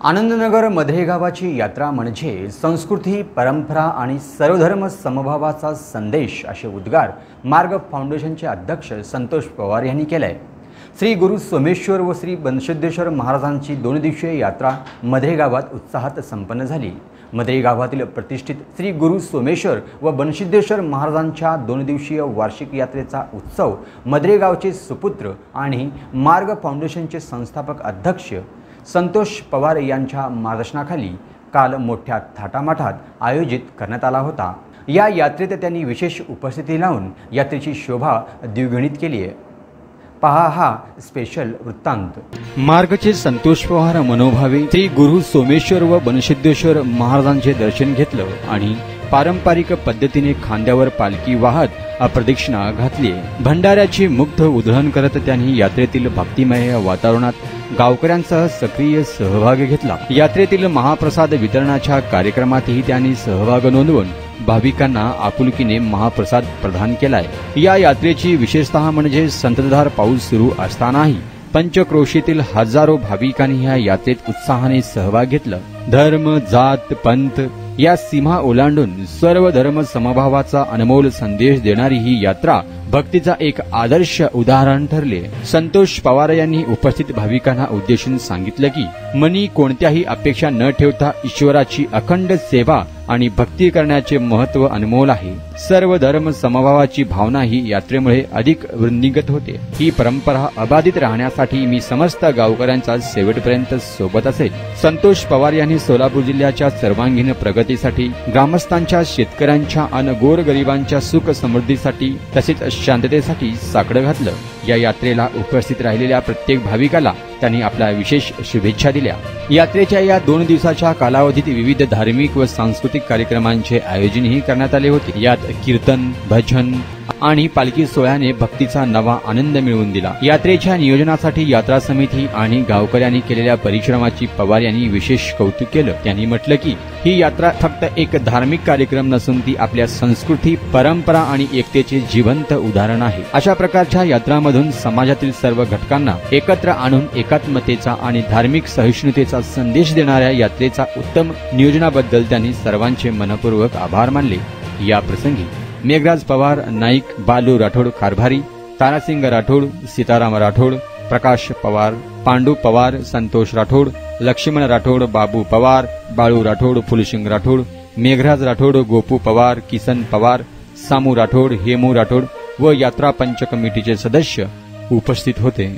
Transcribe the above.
आनंदनगर मधे गावाची यात्रा म्हणजे संस्कृती, परंपरा आणि सर्वधर्म समभावाचा संदेश असे उद्गार मार्ग फाउंडेशनचे अध्यक्ष संतोष पवार यांनी केले। श्री गुरु सोमेश्वर व श्री बनसिद्धेश्वर महाराजांची 2 दिवसीय यात्रा मधे गावात उत्साहात संपन्न झाली। मधे गावातील प्रतिष्ठित श्री गुरु सोमेश्वर व बनसिद्धेश्वर महाराजांच्या 2 दिवसीय वार्षिक यात्रेचा उत्सव मधे गावचे सुपुत्र आणि मार्ग फाउंडेशनचे संस्थापक अध्यक्ष संतोष पवार यांच्या मार्गदर्शनाखाली काल मोठ्या थाटामाटात आयोजित करण्यात आला होता। या यात्रेत त्यांनी विशेष उपस्थिती लावून यात्रेची शोभा द्विगुणित केली आहे। पहा हा स्पेशल वृत्तांत। मार्गचे संतोष पवार मनोभावे श्री गुरु सोमेश्वर व बनसिद्धेश्वर महाराजांचे दर्शन घेतलं आणि पारंपरिक पद्धतीने खांद्यावर पालखी वाहत प्रदक्षिणा घातली। भंडाऱ्याची मुग्ध उधळण करत त्यांनी यात्रेतील भक्तिमय वातावरणात गावकऱ्यांसह सक्रिय सहभाग घेतला। यात्रेतील महाप्रसाद वितरणाच्या कार्यक्रमातही त्यांनी सहभाग नोंदवून भाविकांना आपुलकीने महाप्रसाद प्रदान केलाय। या यात्रेची विशेषतः म्हणजे संततधार पाऊस सुरू असतानाही पंचक्रोशीतील हजारो भाविकांनी या यात्रेत उत्साहाने सहभाग घेतला। धर्म, जात, पंथ या सीमा ओलांडून सर्व धर्म समभावाचा अनमोल संदेश देणारी ही यात्रा भक्तीचा एक आदर्श उदाहरण ठरले। संतोष पवार यांनी उपस्थित भाविकांना उद्देशून सांगितलं की मनी कोणत्याही अपेक्षा न ठेवता ईश्वराची अखंड सेवा आणि भक्ती करण्याचे महत्त्व अनमोल आहे। सर्व धर्म समभावाची भावना ही यात्रेमुळे अधिक वृद्धिंगत होते। ही परंपरा अबाधित राहण्यासाठी मी समस्त गावकऱ्यांचा शेवटपर्यंत सोबत असेल। संतोष पवार यांनी सोलापूर जिल्ह्याच्या सर्वांगीण प्रगतीसाठी, ग्रामस्थांच्या, शेतकऱ्यांच्या आणि गोरगरिबांच्या सुख समृद्धीसाठी तसेच शांततेसाठी साकडं घातलं। या यात्रेला उपस्थित राहिलेल्या प्रत्येक भाविकाला त्यांनी आपल्या विशेष शुभेच्छा दिल्या। यात्रेच्या या 2 दिवसाच्या कालावधीत विविध धार्मिक व सांस्कृतिक कार्यक्रमांचे आयोजनही करण्यात आले होते। यात कीर्तन, भजन आणि पालखी सोहळ्याने भक्तीचा नवा आनंद मिळवून दिला। यात्रेच्या नियोजनासाठी यात्रा समिती आणि गावकऱ्यांनी केलेल्या परिश्रमाची पवार यांनी विशेष कौतुक केलं। त्यांनी म्हटलं की ही यात्रा फक्त एक धार्मिक कार्यक्रम नसून ती आपल्या संस्कृती, परंपरा आणि एकतेचे जिवंत उदाहरण आहे। अशा प्रकारच्या यात्रांमधून समाजातील सर्व घटकांना एकत्र आणून एकात्मतेचा आणि धार्मिक सहिष्णुतेचा संदेश देणाऱ्या यात्रेचा उत्तम नियोजनाबद्दल त्यांनी सर्वांचे मनपूर्वक आभार मानले। या प्रसंगी मेघराज पवार, नाईक, बालू राठोड कारभारी, तारासिंग राठोड, सीताराम राठोड, प्रकाश पवार, पांडू पवार, संतोष राठोड, लक्ष्मण राठोड, बाबू पवार, बाळू राठोड, फुलसिंग राठोड, मेघराज राठोड, गोपू पवार, किसन पवार, सामू राठोड, हेमू राठोड व यात्रा पंच कमिटीचे सदस्य उपस्थित होते।